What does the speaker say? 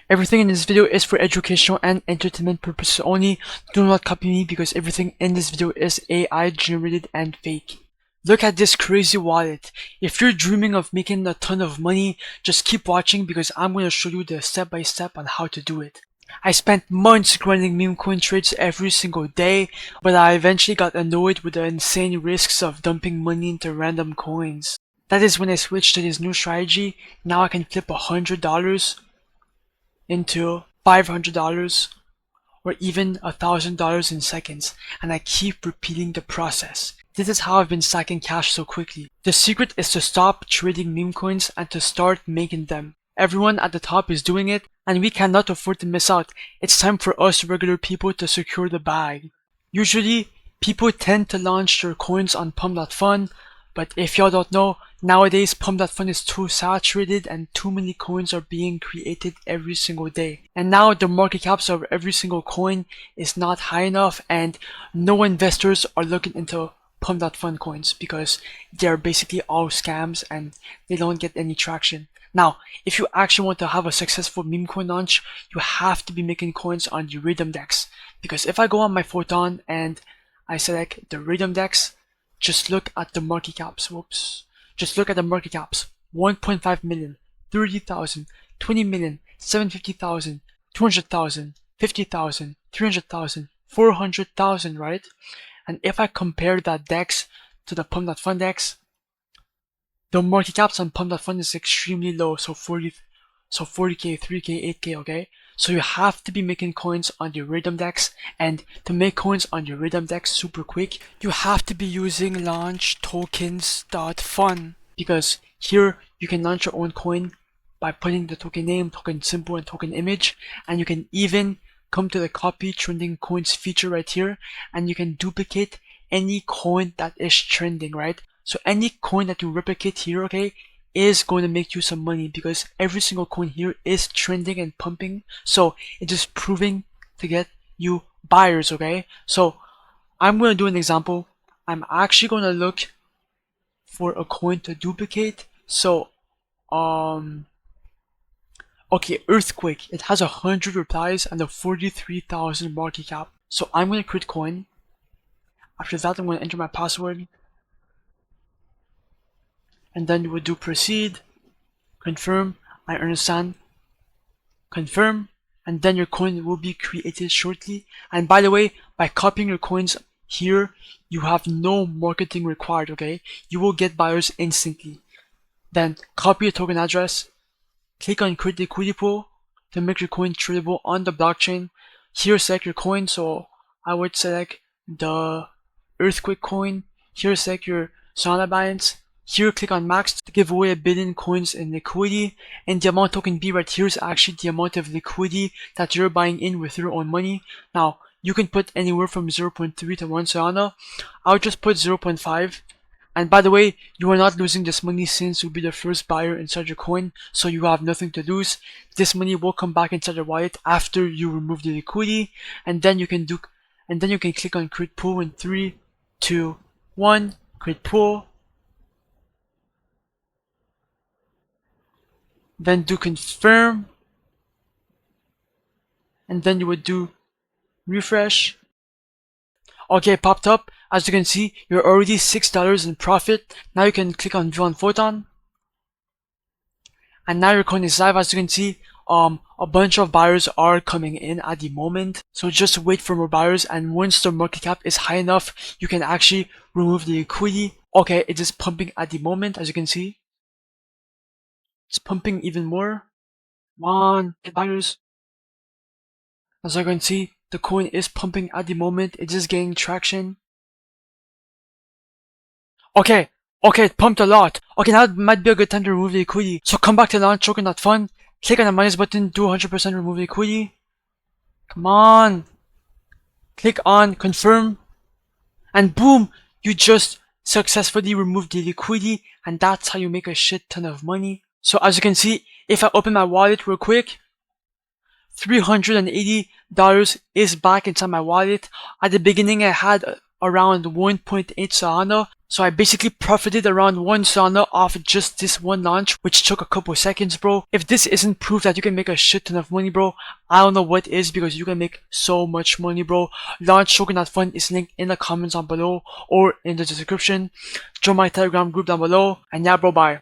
Everything in this video is for educational and entertainment purposes only. Do not copy me because everything in this video is AI generated and fake. Look at this crazy wallet. If you're dreaming of making a ton of money, just keep watching because I'm going to show you the step-by-step on how to do it. I spent months grinding meme coin trades every single day, but I eventually got annoyed with the insane risks of dumping money into random coins. That is when I switched to this new strategy. Now I can flip $100 into $500 or even $1,000 in seconds, and I keep repeating the process. This is how I've been stacking cash so quickly. The secret is to stop trading meme coins and to start making them. Everyone at the top is doing it, and we cannot afford to miss out. It's time for us regular people to secure the bag. Usually, people tend to launch their coins on Pump.Fun, but if y'all don't know, nowadays Pump.Fun is too saturated and too many coins are being created every single day. And now the market caps of every single coin is not high enough, and no investors are looking into Pump.Fun coins because they're basically all scams and they don't get any traction. Now, if you actually want to have a successful meme coin launch, you have to be making coins on the Rhythm Dex. Because if I go on my Photon and I select the Rhythm Dex, just look at the market caps. Whoops. Just look at the market caps. 1.5 million, 30,000, 20 million, 750,000, 200,000, 50,000, 300,000, 400,000, right? And if I compare that DEX to the Pump.Fun DEX, the market caps on Pump.Fun is extremely low, so 40k, 3k, 8k, okay? So you have to be making coins on your Rhythm Dex, and to make coins on your Rhythm Dex super quick, you have to be using launchtokens.fun, because here you can launch your own coin by putting the token name, token symbol, and token image, and you can even come to the copy trending coins feature right here, and you can duplicate any coin that is trending, right? So any coin that you replicate here, okay, is going to make you some money because every single coin here is trending and pumping. So it is proving to get you buyers, okay? So I'm going to do an example. I'm actually going to look for a coin to duplicate. So, okay, Earthquake. It has 100 replies and a 43,000 market cap. So I'm going to create coin. After that, I'm going to enter my password. And then you would do proceed, confirm, I understand, confirm, and then your coin will be created shortly. And by the way, by copying your coins here, you have no marketing required, okay? You will get buyers instantly. Then copy your token address, click on create liquidity pool to make your coin tradable on the blockchain. Here select your coin, so I would select the Earthquake coin. Here select your Solana balance. Here click on max to give away 1 billion coins in liquidity, and the amount token B right here is actually the amount of liquidity that you're buying in with your own money. Now you can put anywhere from 0.3 to 1 Solana. I'll just put 0.5, and by the way, you are not losing this money since you'll be the first buyer inside your coin, so you have nothing to lose. This money will come back inside your wallet after you remove the liquidity, and then you can click on create pool in 3, 2, 1, create pool. Then do confirm, and then you would do refresh. Okay, it popped up. As you can see, you're already $6 in profit. Now you can click on view on Photon, and now your coin is live. As you can see, a bunch of buyers are coming in at the moment, so just wait for more buyers, and once the market cap is high enough, you can actually remove the liquidity. Okay, it is pumping at the moment, as you can see. It's pumping even more. Come on, get buyers. As you can see, the coin is pumping at the moment. It is gaining traction. Okay, it pumped a lot. Okay, now it might be a good time to remove the liquidity. So come back to launchtokens.fun, click on the minus button, do 100% remove liquidity. Come on. Click on confirm, and boom, you just successfully removed the liquidity, and that's how you make a shit ton of money. So as you can see, if I open my wallet real quick, $380 is back inside my wallet. At the beginning, I had around 1.8 Solana, So I basically profited around 1 Solana off just this one launch, which took a couple seconds, bro. If this isn't proof that you can make a shit ton of money, bro, I don't know what is, because you can make so much money, bro. Launch Token.Fun is linked in the comments down below or in the description. Join my Telegram group down below. And yeah, bro, bye.